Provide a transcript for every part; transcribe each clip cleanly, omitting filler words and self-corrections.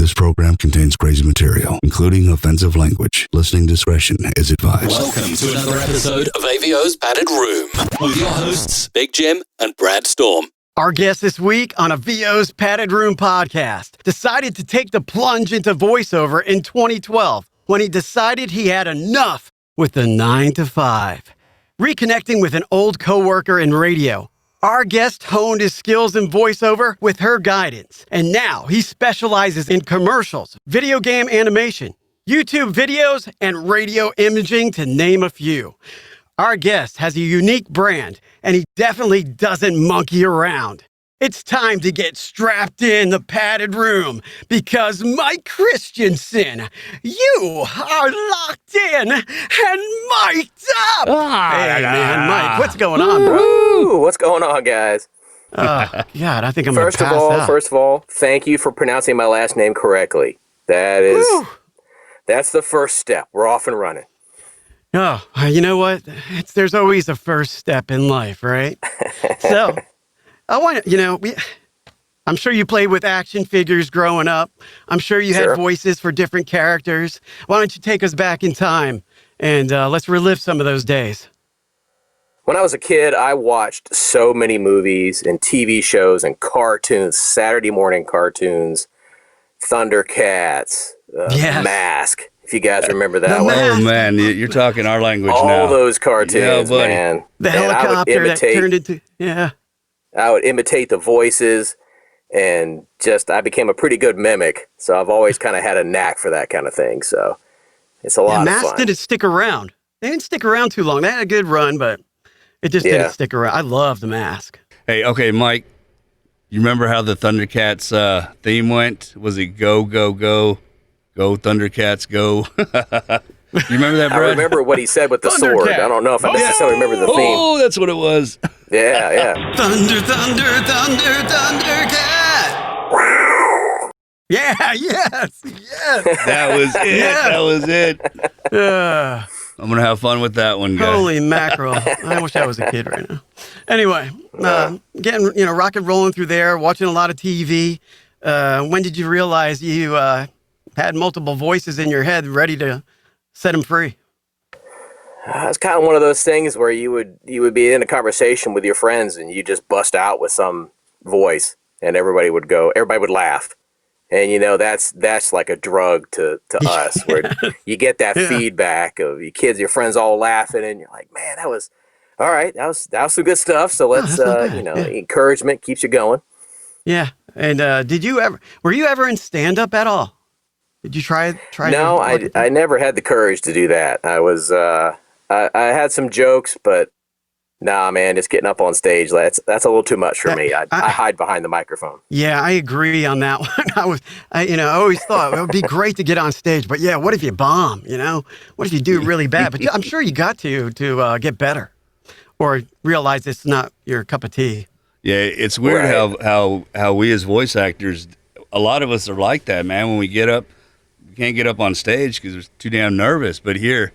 This program contains crazy material, including offensive language. Listening discretion is advised. Welcome to another episode of AVO's Padded Room with your hosts, Big Jim and Brad Storm. Our guest this week on a VO's Padded Room podcast decided to take the plunge into voiceover in 2012 when he decided he had enough with the 9-to-5. Reconnecting with an old coworker in radio, our guest honed his skills in voiceover with her guidance, and now he specializes in commercials, video game animation, YouTube videos, and radio imaging, to name a few. Our guest has a unique brand, and he definitely doesn't monkey around. It's time to get strapped in the padded room because Mike Christensen, you are locked in and mic'd up. Hey, man, Mike, what's going on, bro? Ooh, what's going on, guys? God, I think I'm going to pass out. First of all, thank you for pronouncing my last name correctly. That's the first step. We're off and running. Oh, you know what? There's always a first step in life, right? So, I want to, I'm sure you played with action figures growing up. I'm sure you had voices for different characters. Why don't you take us back in time and let's relive some of those days. When I was a kid, I watched so many movies and TV shows and cartoons, Saturday morning cartoons, ThunderCats, Mask. If you guys remember that one. Oh, man, you're talking our language all now. All those cartoons, man. The helicopter that turned into, I would imitate the voices, and I became a pretty good mimic. So I've always kind of had a knack for that kind of thing. So it's a lot of fun. Mask didn't stick around. They didn't stick around too long. They had a good run, but it just didn't stick around. I love the Mask. Hey, okay, Mike, you remember how the ThunderCats theme went? Was it go, go, go, go, ThunderCats, go? You remember that, Brad? I remember what he said with the sword. I don't know if I necessarily remember the theme. Oh, that's what it was. Yeah. Thunder, thunder, thunder, ThunderCat. Yeah, yes. That was it. Yeah. That was it. I'm going to have fun with that one, guys. Holy mackerel. I wish I was a kid right now. Anyway, getting, rock and rolling through there, watching a lot of TV. When did you realize you had multiple voices in your head ready to set them free? It's kind of one of those things where you would be in a conversation with your friends and you just bust out with some voice and everybody would laugh. And that's like a drug to us, where you get that feedback of your kids, your friends all laughing, and you're like, man, that was all right. That was some good stuff. So let's encouragement keeps you going. Yeah. And were you ever in stand-up at all? Did you try? No, I never had the courage to do that. I was I had some jokes, but nah, man, just getting up on stage, that's a little too much for me. I hide behind the microphone. Yeah, I agree on that one. I always thought it would be great to get on stage, but yeah, what if you bomb? What if you do really bad? But I'm sure you got to get better, or realize it's not your cup of tea. Yeah, it's weird how we as voice actors, a lot of us are like that, man. When we get up, we can't get up on stage because we're too damn nervous. But here,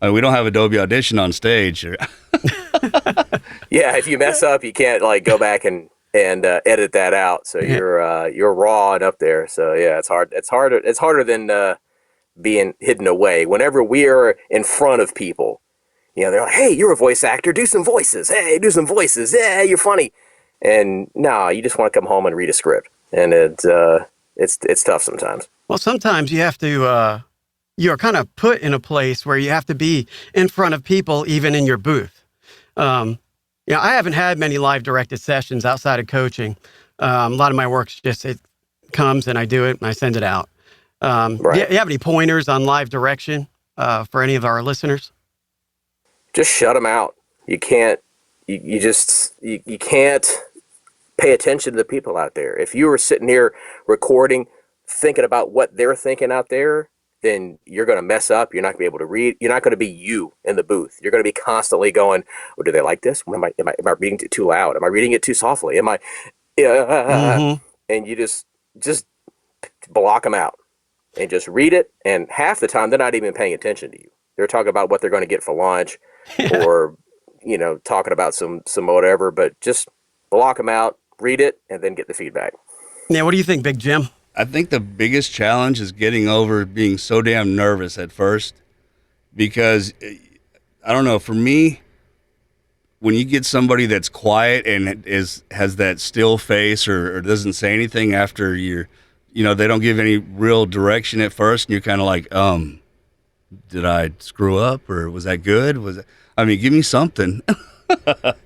we don't have Adobe Audition on stage. Yeah, if you mess up, you can't go back and edit that out. So you're raw and up there. So yeah, it's hard. It's harder than being hidden away. Whenever we are in front of people, they're like, "Hey, you're a voice actor. Do some voices. Hey, do some voices. Yeah, you're funny." And no, you just want to come home and read a script, and it's tough sometimes. Well, sometimes you have to. You're kind of put in a place where you have to be in front of people, even in your booth. I haven't had many live directed sessions outside of coaching. A lot of my work's just, it comes and I do it and I send it out. Right. You have any pointers on live direction for any of our listeners? Just shut them out. You can't, you can't pay attention to the people out there. If you were sitting here recording, thinking about what they're thinking out there, then you're going to mess up. You're not going to be able to read. You're not going to be you in the booth. You're going to be constantly going, do they like this? Am I reading it too loud? Am I reading it too softly? Am I, and you just block them out and just read it. And half the time they're not even paying attention to you. They're talking about what they're going to get for lunch or, talking about some whatever, but just block them out, read it, and then get the feedback. Yeah. What do you think, Big Jim? I think the biggest challenge is getting over being so damn nervous at first, because I don't know, for me, when you get somebody that's quiet and has that still face or doesn't say anything after they don't give any real direction at first, and you're kind of like, did I screw up, or was that good? Give me something.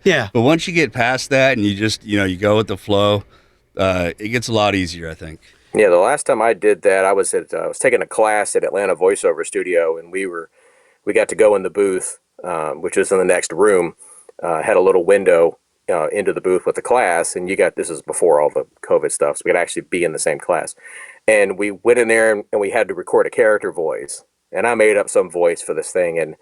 Yeah. But once you get past that and you just, you go with the flow, it gets a lot easier, I think. Yeah, the last time I did that, I was taking a class at Atlanta Voiceover Studio, and we got to go in the booth, which was in the next room. Had a little window into the booth with the class, and this is before all the COVID stuff, so we could actually be in the same class. And we went in there and we had to record a character voice, and I made up some voice for this thing, and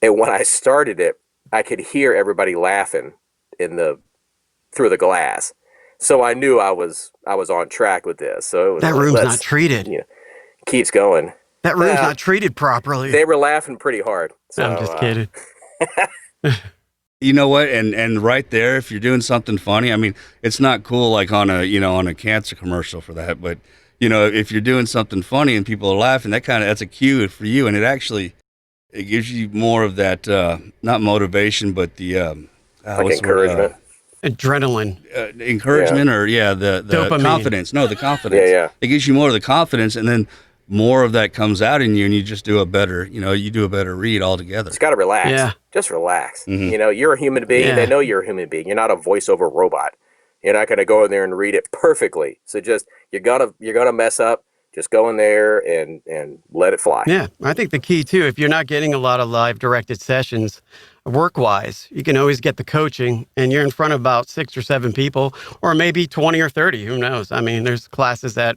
when I started it, I could hear everybody laughing through the glass. So I knew I was on track with this. So it was that room's not treated. Keeps going. That room's not treated properly. They were laughing pretty hard. So, I'm just kidding. You know what? And right there, if you're doing something funny, it's not cool like on a cancer commercial for that, but if you're doing something funny and people are laughing, that's a cue for you, and it gives you more of that not motivation, but the encouragement. Adrenaline. Encouragement, or the Dopamine. Confidence. No, the confidence. Yeah. It gives you more of the confidence, and then more of that comes out in you, and you just do a better, you do a better read altogether. It's got to relax. Yeah. Just relax. Mm-hmm. You're a human being. Yeah. They know you're a human being. You're not a voiceover robot. You're not going to go in there and read it perfectly. So you're gonna mess up. Just go in there and let it fly. Yeah, I think the key too, if you're not getting a lot of live directed sessions work-wise, you can always get the coaching, and you're in front of about 6 or 7 people, or maybe 20 or 30, who knows? There's classes that,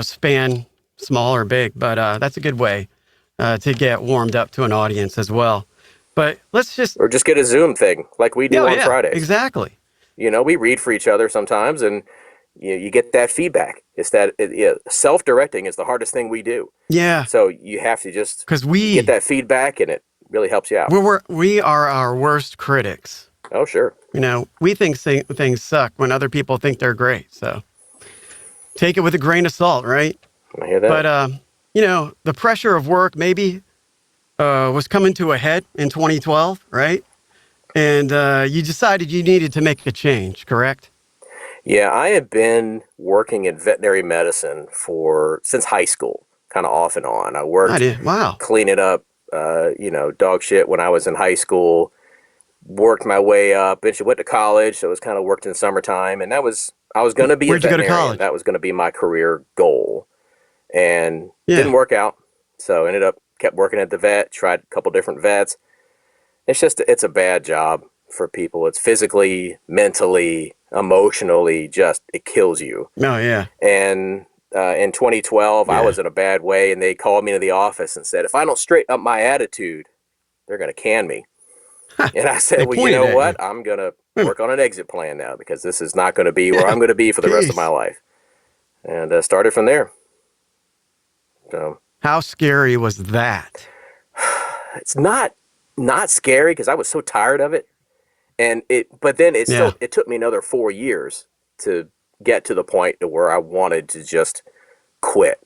span small or big, but that's a good way to get warmed up to an audience as well. But or just get a Zoom thing like we do on Fridays. Exactly. We read for each other sometimes, and you get that feedback. It's that self-directing is the hardest thing we do. Yeah. So you have to just get that feedback, and it really helps you out. We are our worst critics. Oh, sure. We think things suck when other people think they're great. So take it with a grain of salt, right? I hear that. But, the pressure of work maybe was coming to a head in 2012, right? And you decided you needed to make a change, correct? Yeah, I have been working in veterinary medicine since high school, kind of off and on. I worked cleaning up, dog shit when I was in high school, worked my way up, eventually went to college, so it was kind of worked in summertime, and I was going to be a veterinarian. Where'd you go to college? That was going to be my career goal, and didn't work out, so kept working at the vet, tried a couple different vets. It's a bad job for people. It's physically, mentally, emotionally, it kills you. Oh, yeah. And in 2012, I was in a bad way, and they called me to the office and said, if I don't straighten up my attitude, they're going to can me. And I said, well, you know what? I'm going to work on an exit plan now, because this is not going to be where I'm going to be for the rest of my life. And started from there. So, how scary was that? It's not scary, because I was so tired of it. But then it took me another 4 years to get to the point to where I wanted to just quit.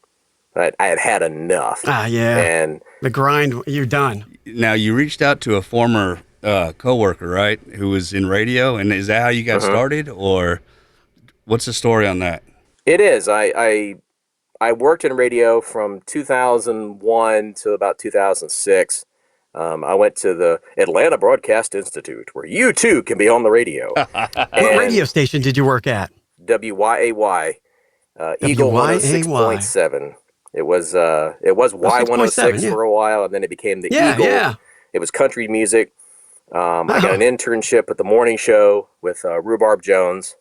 I had had enough. Yeah. And the grind, you're done. Now, you reached out to a former coworker, right, who was in radio, and is that how you got started, or what's the story on that? It is. I worked in radio from 2001 to about 2006. I went to the Atlanta Broadcast Institute, where you too can be on the radio. What radio station did you work at? WYAY, Eagle 106.7. It was Y106 for a while, and then it became the Eagle. Yeah. It was country music. I got an internship at the morning show with Rhubarb Jones.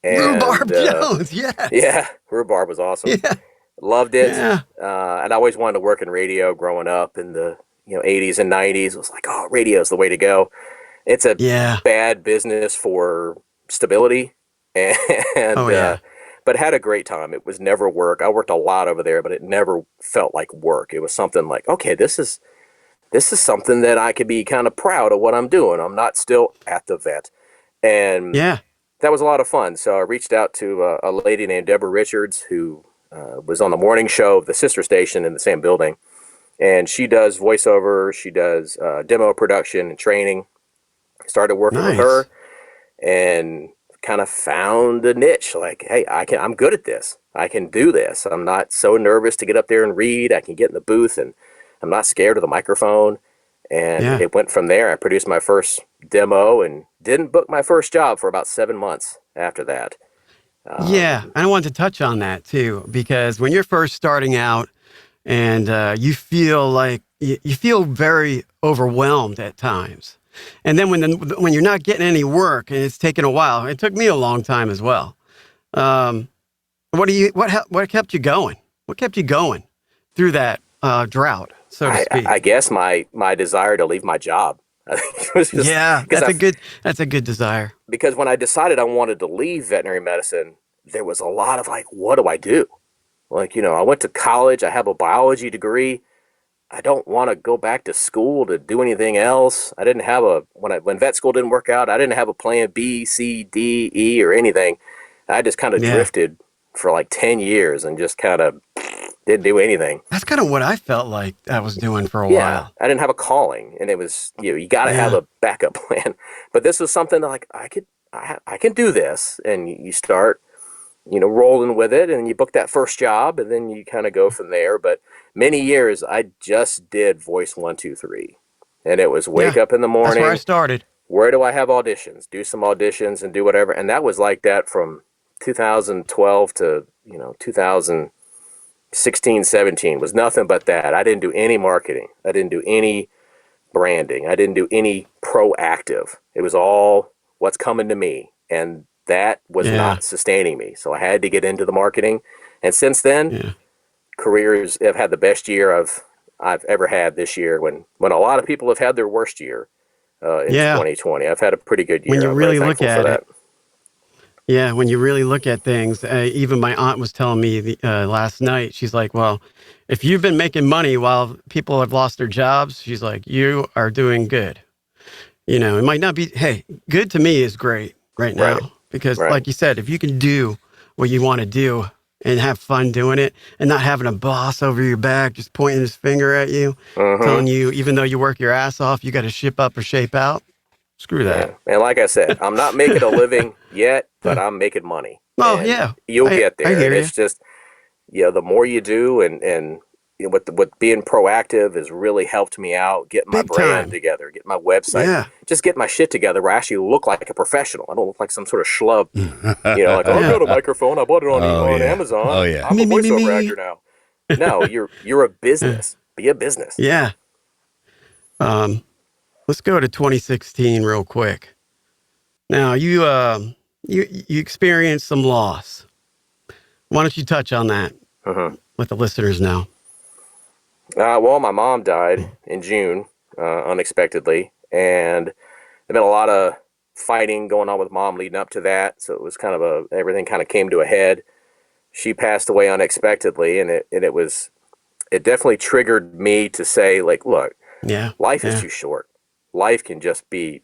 And, Rhubarb Jones, yes. Yeah, Rhubarb was awesome. Yeah. Loved it. Yeah. And I always wanted to work in radio growing up in the 80s and 90s. It was like, oh, radio's the way to go. It's a bad business for stability. But had a great time. It was never work. I worked a lot over there, but it never felt like work. It was something like, okay, this is something that I could be kind of proud of what I'm doing. I'm not still at the vet. And that was a lot of fun. So I reached out to a lady named Deborah Richards, who was on the morning show of the sister station in the same building. And she does voiceover, she does demo production and training. Started working with her and kind of found a niche. Like, hey, I'm good at this. I can do this. I'm not so nervous to get up there and read. I can get in the booth and I'm not scared of the microphone. And it went from there. I produced my first demo and didn't book my first job for about 7 months after that. I wanted to touch on that too, because when you're first starting out and you feel like you feel very overwhelmed at times. And then when you're not getting any work and it's taken a while, it took me a long time as well. What kept you going? What kept you going through that drought, so to speak? I guess my desire to leave my job. It was just, that's a good desire. Because when I decided I wanted to leave veterinary medicine, there was a lot of like, what do I do? Like, I went to college. I have a biology degree. I don't want to go back to school to do anything else. I didn't have when vet school didn't work out, I didn't have a plan B, C, D, E, or anything. I just kind of drifted for like 10 years and just kind of didn't do anything. That's kind of what I felt like I was doing for a while. I didn't have a calling, and it was, you got to have a backup plan. But this was something that, like, I can do this, and you start, rolling with it, and you book that first job, and then you kind of go from there. But many years, I just did voice 1, 2, 3, and it was wake up in the morning. That's where I started. Where do I have auditions? Do some auditions and do whatever. And that was like that from 2012 to 2016, 17 was nothing but that. I didn't do any marketing. I didn't do any branding. I didn't do any proactive. It was all what's coming to me, and that was not sustaining me. So I had to get into the marketing. And since then, careers have had the best year I've ever had this year. When a lot of people have had their worst year in 2020, I've had a pretty good year. When you really look at it. Yeah, when you really look at things, even my aunt was telling me last night, she's like, well, if you've been making money while people have lost their jobs, she's like, you are doing good. It might not be, hey, good to me is great right now. Right. Because like you said, if you can do what you want to do and have fun doing it and not having a boss over your back just pointing his finger at you, telling you, even though you work your ass off, you got to ship up or shape out. Screw that. Yeah. And like I said, I'm not making a living yet, but I'm making money. Oh, and you'll get there. I hear and it's just, the more you do and with being proactive has really helped me out, getting my brand together, getting my website, just get my shit together where I actually look like a professional. I don't look like some sort of schlub, like, I got a microphone, I bought it on Amazon. Oh, yeah. I'm a voiceover actor now. No, you're a business. Be a business. Yeah. Let's go to 2016 real quick. Now, you experienced some loss. Why don't you touch on that with the listeners now? Well, my mom died in June, unexpectedly, and there's been a lot of fighting going on with mom leading up to that. So it was kind of everything kind of came to a head. She passed away unexpectedly, and it definitely triggered me to say, like, look, life is too short. Life can just be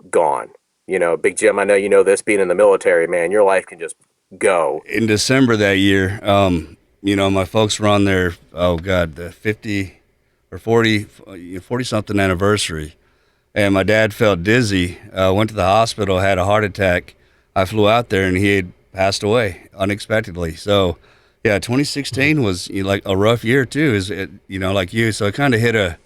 gone. Big Jim, I know you know this, being in the military, man, your life can just go. In December that year, my folks were on their, the 50 or 40 something anniversary. And my dad felt dizzy, went to the hospital, had a heart attack. I flew out there and he had passed away unexpectedly. So, 2016 was like a rough year too, like you. So it kind of hit it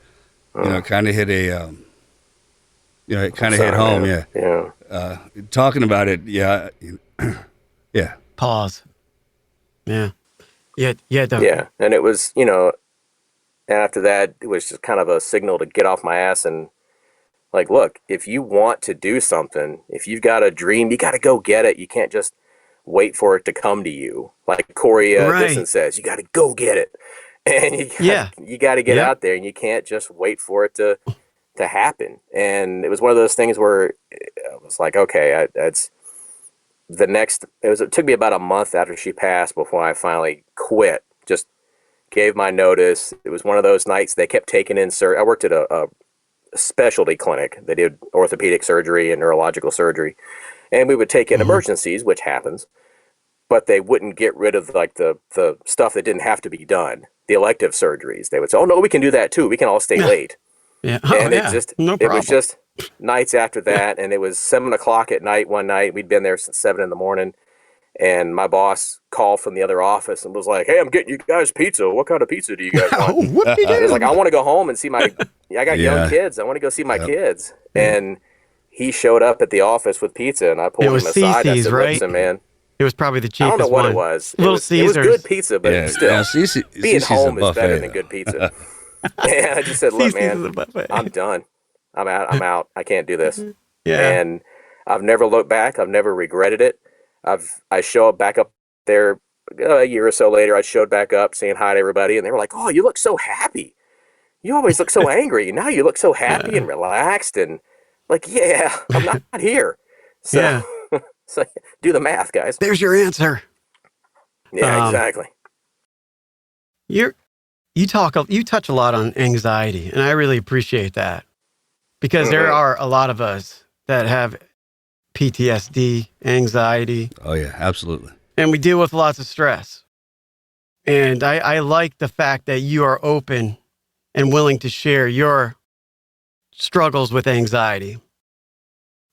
hit home. Man. Yeah. Talking about it. Pause. Yeah. Yeah. And it was, and after that, it was just kind of a signal to get off my ass and, like, look, if you want to do something, if you've got a dream, you got to go get it. You can't just wait for it to come to you. Like Corey Dixon says, you got to go get it. And you got to get out there, and you can't just wait for it to happen. And it was one of those things where I was like, okay, it took me about a month after she passed before I finally quit. Just gave my notice. It was one of those nights they kept taking in I worked at a specialty clinic. They did orthopedic surgery and neurological surgery, and we would take in emergencies, which happens. but they wouldn't get rid of like the stuff that didn't have to be done, the elective surgeries. They would say, "Oh no, we can do that too. We can all stay late." Yeah. And yeah. No it problem. was just nights after that, and it was 7 o'clock at night one night. We'd been there since 7 in the morning, and my boss called from the other office and was like, "Hey, I'm getting you guys pizza. What kind of pizza do you guys want?" What did you I was do? like, "I want to go home and see my. I got young kids. I want to go see my kids." And he showed up at the office with pizza, and I pulled him aside. I said, right? "Listen, man." It was probably the cheapest I don't know what one. it was. Little It was good pizza, but still, being Cece's home a is better buffet, than good pizza. And I just said, "Look, man, I'm done. I'm out. I can't do this." Yeah. And I've never looked back. I've never regretted it. I show up back up there a year or so later. I showed back up saying hi to everybody, and they were like, "Oh, you look so happy. You always look so angry. Now you look so happy and relaxed." And like, yeah, I'm not here. So, Yeah. so do the math, guys. There's your answer. Yeah, exactly. You touch a lot on anxiety, and I really appreciate that, because there are a lot of us that have PTSD, anxiety. Oh yeah, absolutely. And we deal with lots of stress. And I like the fact that you are open and willing to share your struggles with anxiety.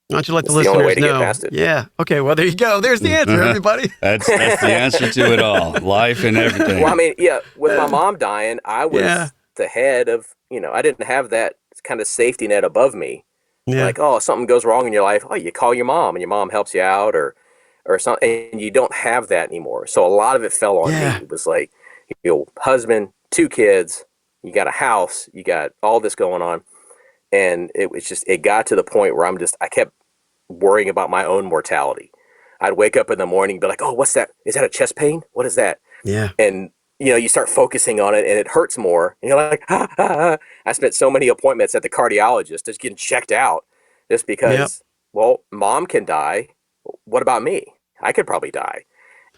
Why don't you let the It's the only way listeners to know? get past it. Yeah. Okay. Well, there you go. There's the answer, everybody. That's the answer to it all. Life and everything. Well, I mean, yeah, with my mom dying, I was the head of, I didn't have that kind of safety net above me. Yeah. Like, oh, something goes wrong in your life. Oh, you call your mom and your mom helps you out or something. And you don't have that anymore. So a lot of it fell on me. It was like, husband, 2 kids, you got a house, you got all this going on. And it was just, it got to the point where I kept worrying about my own mortality. I'd wake up in the morning and be like, oh, what's that? Is that a chest pain? What is that? Yeah. And, you start focusing on it and it hurts more. And you're like, I spent so many appointments at the cardiologist just getting checked out just because, well, mom can die. What about me? I could probably die.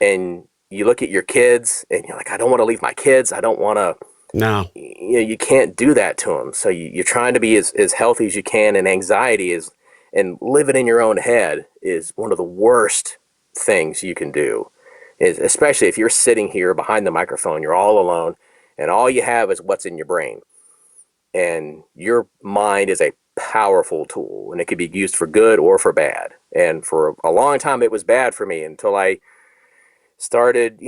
And you look at your kids and you're like, I don't want to leave my kids. I don't want to. No. You can't do that to them. So you're trying to be as healthy as you can. And anxiety and living in your own head is one of the worst things you can do. Especially if you're sitting here behind the microphone, you're all alone, and all you have is what's in your brain. And your mind is a powerful tool, and it could be used for good or for bad. And for a long time, it was bad for me until I started,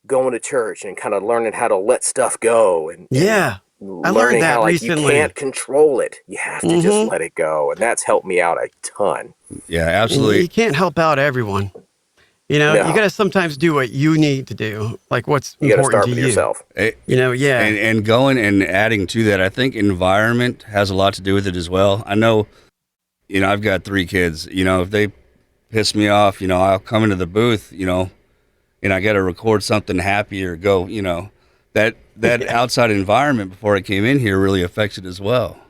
going to church and kind of learning how to let stuff go. And I learned that how, recently. You can't control it. You have to just let it go. And that's helped me out a ton. Yeah, absolutely. You can't help out everyone. You got to sometimes do what you need to do, like what's you important to you. You Yourself. And going and adding to that, I think environment has a lot to do with it as well. I know, I've got 3 kids. If they piss me off, I'll come into the booth, and I got to record something happy or go, that outside environment before I came in here really affects it as well.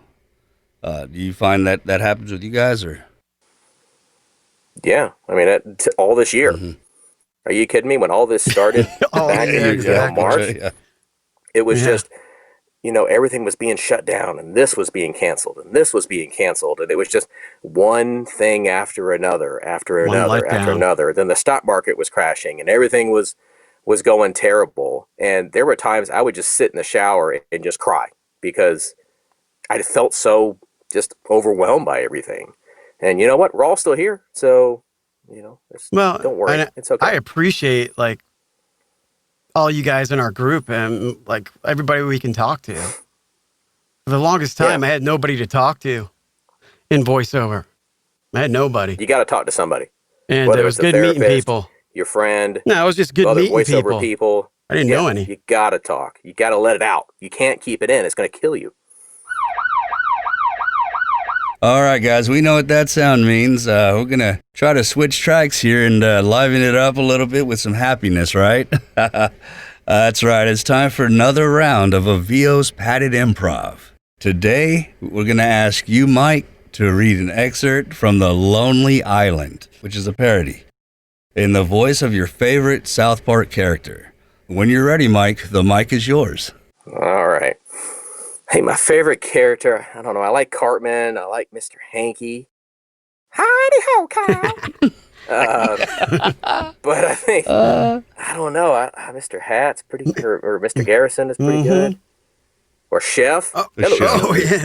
Do you find that happens with you guys or? Yeah, I mean, all this year. Are you kidding me? When all this started back in March, it was just, everything was being shut down, and this was being canceled, and this was being canceled, and it was just one thing after another, after another. Then the stock market was crashing, and everything was going terrible. And there were times I would just sit in the shower and just cry because I felt so just overwhelmed by everything. And you know what? We're all still here. So, don't worry. It's okay. I appreciate all you guys in our group and everybody we can talk to. For the longest time, I had nobody to talk to in voiceover. I had nobody. You got to talk to somebody. And it was good meeting people. Your friend. No, it was just good meeting voiceover people. I didn't know any. You got to talk. You got to let it out. You can't keep it in. It's going to kill you. All right, guys, we know what that sound means. We're going to try to switch tracks here and liven it up a little bit with some happiness, right? That's right. It's time for another round of a VO's Padded Improv. Today, we're going to ask you, Mike, to read an excerpt from The Lonely Island, which is a parody, in the voice of your favorite South Park character. When you're ready, Mike, the mic is yours. All right. Hey, my favorite character, I don't know, I like Cartman, I like Mr. Hanky. Howdy ho, Kyle. But I think I don't know. Mr. Hat's pretty, or Mr. Garrison is pretty good, or Chef. Yeah,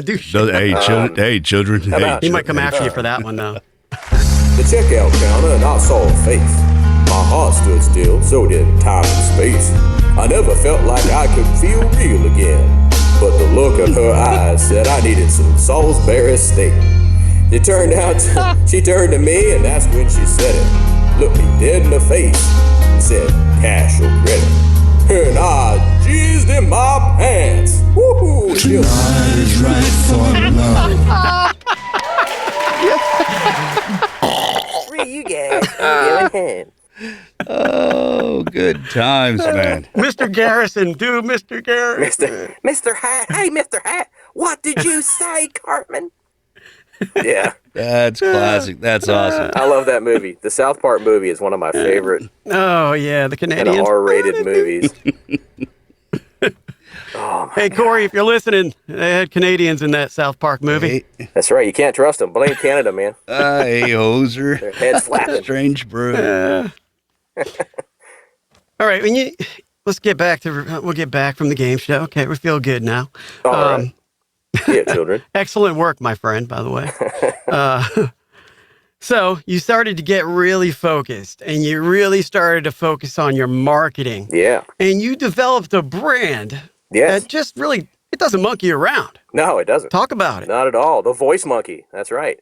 dude. Hey, children. He might come after you for that one, though. The checkout counter, and I saw a face. My heart stood still, so did time and space. I never felt like I could feel real again. But the look of her eyes said I needed some Salisbury steak. She turned to me, and that's when she said it. Looked me dead in the face and said, cash or credit. And I jizzed in my pants. Woohoo! Tonight is right for love. Free you guys. I'm giving him. Oh, good times, man. Mr. Garrison, dude, Mr. Garrison. Mr. Hat. Hey, Mr. Hat. What did you say, Cartman? Yeah. That's classic. That's awesome. I love that movie. The South Park movie is one of my favorite Oh, yeah, the kind Canadians. of R-rated movies. Hey, Corey, if you're listening, they had Canadians in that South Park movie. That's right. You can't trust them. Blame Canada, man. Hey, hoser. Their heads flapping. Strange brew. All right, let's get back to, we'll get back from the game show. Okay, we feel good now. All right. Yeah, children. Excellent work, my friend, by the way. So you started to get really focused, and you really started to focus on your marketing. Yeah. And you developed a brand Yes. that just really, it doesn't monkey around. No, it doesn't. Talk about it. Not at all. The Voice Monkey. That's right.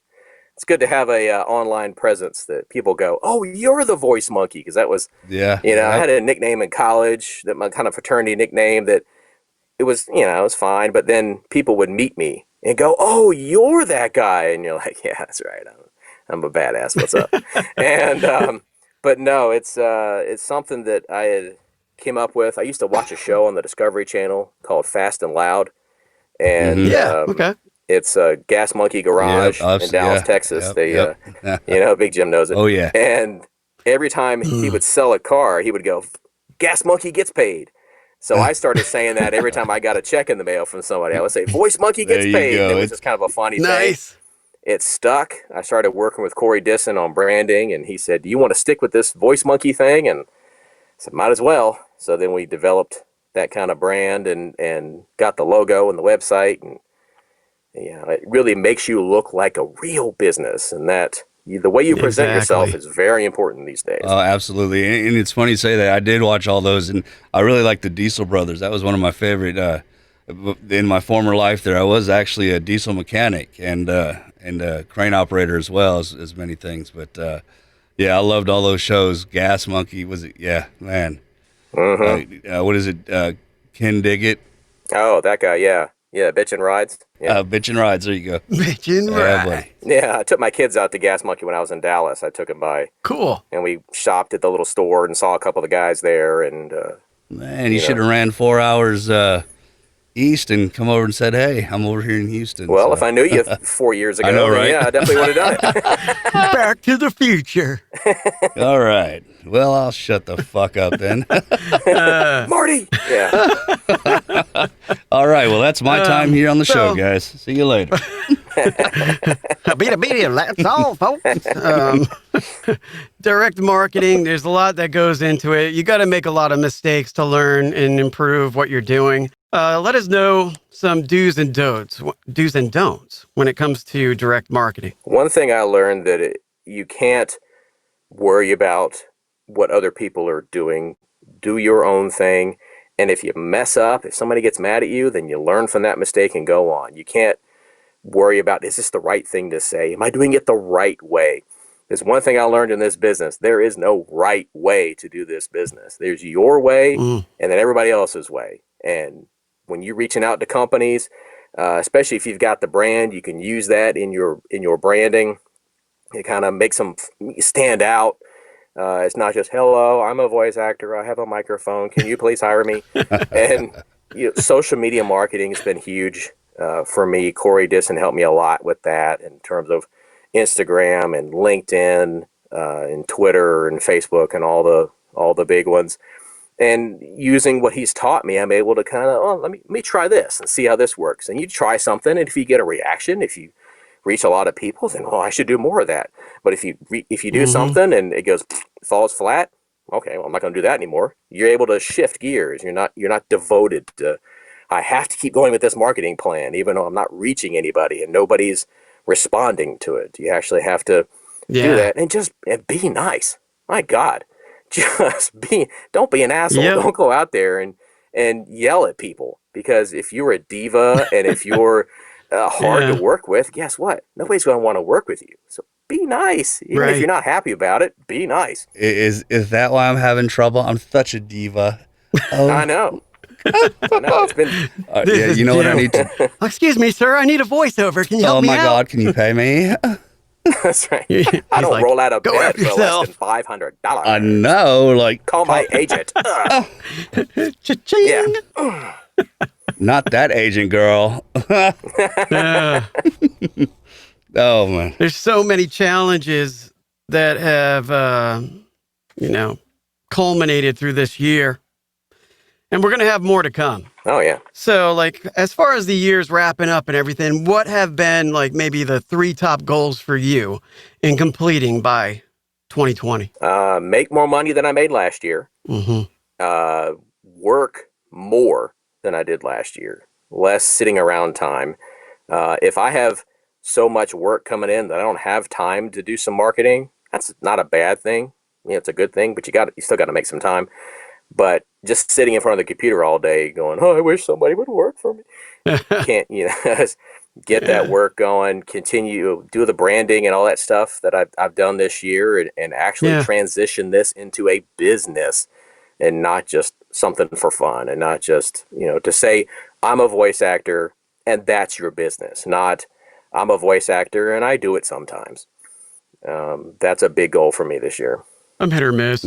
It's good to have a online presence that people go, oh, you're the Voice Monkey. Because that was, Yeah. I had a nickname in college, that my kind of fraternity nickname, that it was, it was fine. But then people would meet me and go, oh, you're that guy. And you're like, yeah, that's right. I'm a badass. What's up? And, but no, it's something that I had came up with. I used to watch a show on the Discovery Channel called Fast and Loud. And Okay. it's Gas Monkey Garage in Dallas, Texas. Big Jim knows it. Oh, yeah. And every time he would sell a car, he would go, Gas Monkey gets paid. So I started saying that every time I got a check in the mail from somebody. I would say, Voice Monkey gets paid. And it was just kind of a funny thing. Nice. It stuck. I started working with Corey Disson on branding, and he said, do you want to stick with this Voice Monkey thing? And I said, might as well. So then we developed that kind of brand and got the logo and the website. And it really makes you look like a real business, and that the way you present yourself is very important these days. Oh, absolutely. And it's funny you say that. I did watch all those, and I really like the Diesel Brothers. That was one of my favorite. In my former life there, I was actually a diesel mechanic and a crane operator as well as many things. But I loved all those shows. Gas Monkey, was it? Yeah, man. Mm-hmm. What is it? Ken Diggett. Oh, that guy. Yeah. Bitchin' Rides. Yeah. Bitchin' Rides. There you go. Bitchin' Rides. Yeah, I took my kids out to Gas Monkey when I was in Dallas. I took them by. Cool. And we shopped at the little store and saw a couple of the guys there. And man, you should have ran 4 hours east and come over and said, hey, I'm over here in Houston. Well, so. if I knew you 4 years ago, I know, right? I definitely would have done it. Back to the future. All right. Well, I'll shut the fuck up then. Marty. Yeah. All right. Well, that's my time here on the show, guys. See you later. That's all, folks. Direct marketing, there's a lot that goes into it. You got to make a lot of mistakes to learn and improve what you're doing. Let us know some do's and don'ts when it comes to direct marketing. One thing I learned that you can't worry about what other people are doing. Do your own thing. And if you mess up, if somebody gets mad at you, then you learn from that mistake and go on. You can't worry about, is this the right thing to say? Am I doing it the right way? There's one thing I learned in this business. There is no right way to do this business. There's your way and then everybody else's way. And when you're reaching out to companies, especially if you've got the brand, you can use that in your branding. It kind of makes them stand out. It's not just, hello, I'm a voice actor. I have a microphone. Can you please hire me? And social media marketing has been huge for me. Corey Disson helped me a lot with that in terms of Instagram and LinkedIn and Twitter and Facebook and all the big ones. And using what he's taught me, I'm able to kind of, let me try this and see how this works. And you try something, and if you get a reaction, if you reach a lot of people, then, I should do more of that. But if you do something and it falls flat, okay, well, I'm not going to do that anymore. You're able to shift gears. You're not devoted to, I have to keep going with this marketing plan, even though I'm not reaching anybody and nobody's responding to it. You actually have to do that and be nice. My God, don't be an asshole. Yep. Don't go out there and yell at people, because if you're a diva and if you're hard to work with, guess what? Nobody's going to want to work with you. So be nice. Even if you're not happy about it, be nice. Is that why I'm having trouble? I'm such a diva. Oh. I know. It's been. You know what I need to. Excuse me, sir. I need a voiceover. Can you help me out? Oh my God! Can you pay me? That's right. I don't roll out of bed for less than $500. I know. Call my agent. Cha-ching. Yeah. Not that agent, girl. Oh man. There's so many challenges that have, culminated through this year. And we're going to have more to come. Oh, yeah. So, as far as the year's wrapping up and everything, what have been, maybe the 3 top goals for you in completing by 2020? Make more money than I made last year. Mm-hmm. Work more than I did last year. Less sitting around time. If I have so much work coming in that I don't have time to do some marketing, that's not a bad thing. It's a good thing, but you still got to make some time. But just sitting in front of the computer all day going, I wish somebody would work for me. Can't, get that work going, continue, do the branding and all that stuff that I've done this year, and actually transition this into a business and not just something for fun, and not just, to say I'm a voice actor and that's your business, not I'm a voice actor and I do it sometimes. That's a big goal for me this year. I'm hit or miss.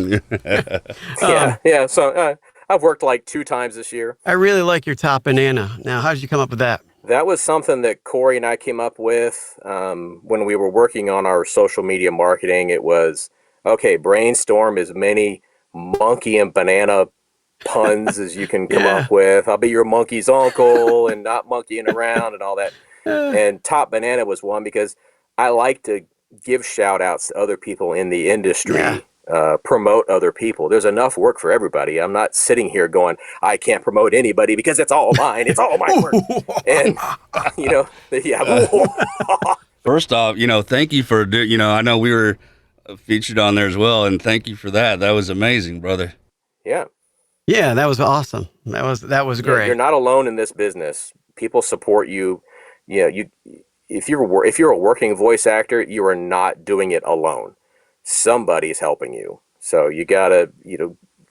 Yeah. So I've worked 2 times this year. I really like your top banana. Now, how did you come up with that? That was something that Corey and I came up with when we were working on our social media marketing. It was, brainstorm as many monkey and banana puns as you can come up with. I'll be your monkey's uncle and not monkeying around and all that. And top banana was one because I like to give shout outs to other people in the industry. Promote other people. There's enough work for everybody. I'm not sitting here going, I can't promote anybody because it's all mine. It's all my work. And, First off, thank you for, I know we were featured on there as well, and thank you for that. That was amazing, brother. Yeah. Yeah, that was awesome. That was great. You're not alone in this business. People support you. If you're a working voice actor, you are not doing it alone. Somebody's helping you. So you gotta,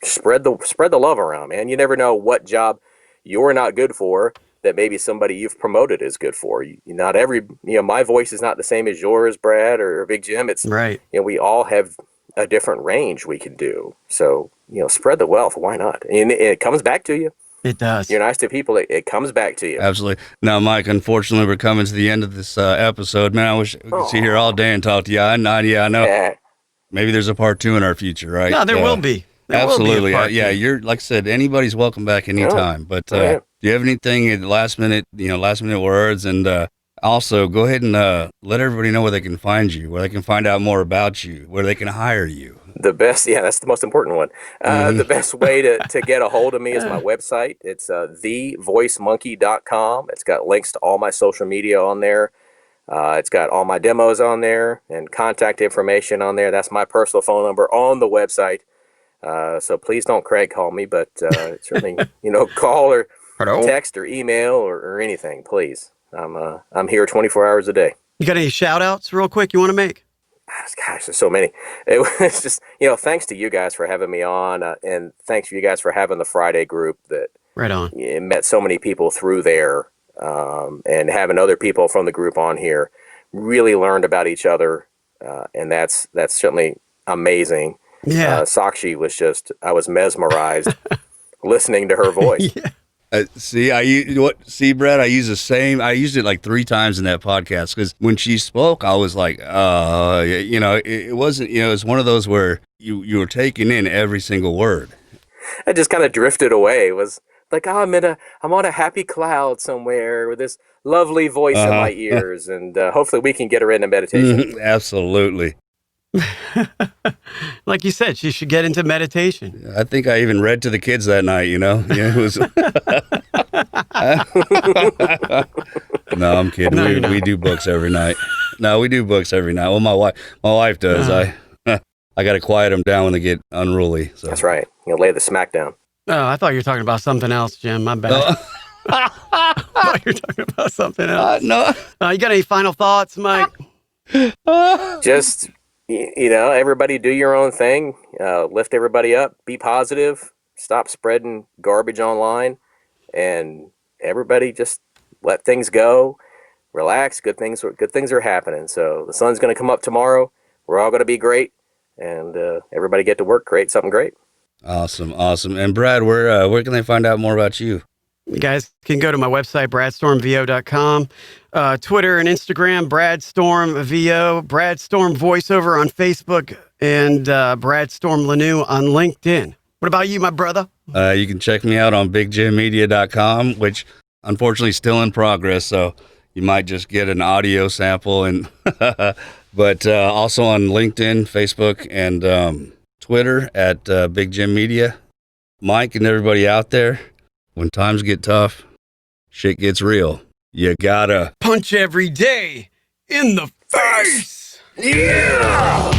spread the love around, man. You never know what job you're not good for that maybe somebody you've promoted is good for. Not every, my voice is not the same as yours, Brad, or Big Jim. It's right. We all have a different range we can do. So, spread the wealth. Why not? And it comes back to you. It does. You're nice to people. It comes back to you. Absolutely. Now, Mike, unfortunately, we're coming to the end of this episode. Man, I wish we could sit here all day and talk to you. I know. Yeah. Maybe there's a part 2 in our future, right? No, there will be. Absolutely. Will be you're, like I said, anybody's welcome back anytime. But do you have anything at last minute words? And also, go ahead and let everybody know where they can find you, where they can find out more about you, where they can hire you. The best, that's the most important one. The best way to get a hold of me is my website. It's thevoicemonkey.com. It's got links to all my social media on there. It's got all my demos on there and contact information on there. That's my personal phone number on the website. So please don't crank call me, but certainly, call or text or email or anything, please. I'm here 24 hours a day. You got any shout outs real quick you want to make? Gosh, there's so many. It was just, thanks to you guys for having me on, and thanks to you guys for having the Friday group that right on. Met so many people through there, and having other people from the group on here. Really learned about each other, and that's certainly amazing. Yeah. Sakshi was I was mesmerized listening to her voice. Yeah. Brad, I used it like 3 times in that podcast because when she spoke, I was like, it wasn't, it was one of those where you were taking in every single word. I just kind of drifted away. like, oh, I'm on a happy cloud somewhere with this lovely voice in my ears, and hopefully we can get her into meditation. Absolutely. Like you said, she should get into meditation. I think I even read to the kids that night, Yeah, it was. No, I'm kidding. No, we do books every night. No, we do books every night. Well, my wife does. I got to quiet them down when they get unruly. So. That's right. You'll lay the smack down. Oh, I thought you were talking about something else, Jim. My bad. I thought you were talking about something else. No. You got any final thoughts, Mike? Just, everybody do your own thing. Lift everybody up. Be positive. Stop spreading garbage online. And everybody just let things go. Relax. Good things are happening. So the sun's going to come up tomorrow. We're all going to be great. And everybody get to work. Create something great. Awesome. And Brad, where can they find out more about you? You guys can go to my website, bradstormvo.com, Twitter and Instagram, bradstormvo, Bradstorm Voiceover on Facebook, and Bradstorm Lanou on LinkedIn. What about you, my brother? You can check me out on bigjimmedia.com, which unfortunately is still in progress, so you might just get an audio sample. And but also on LinkedIn, Facebook, and Twitter at Big Jim Media. Mike and everybody out there, when times get tough, shit gets real. You gotta punch every day in the face. Yeah!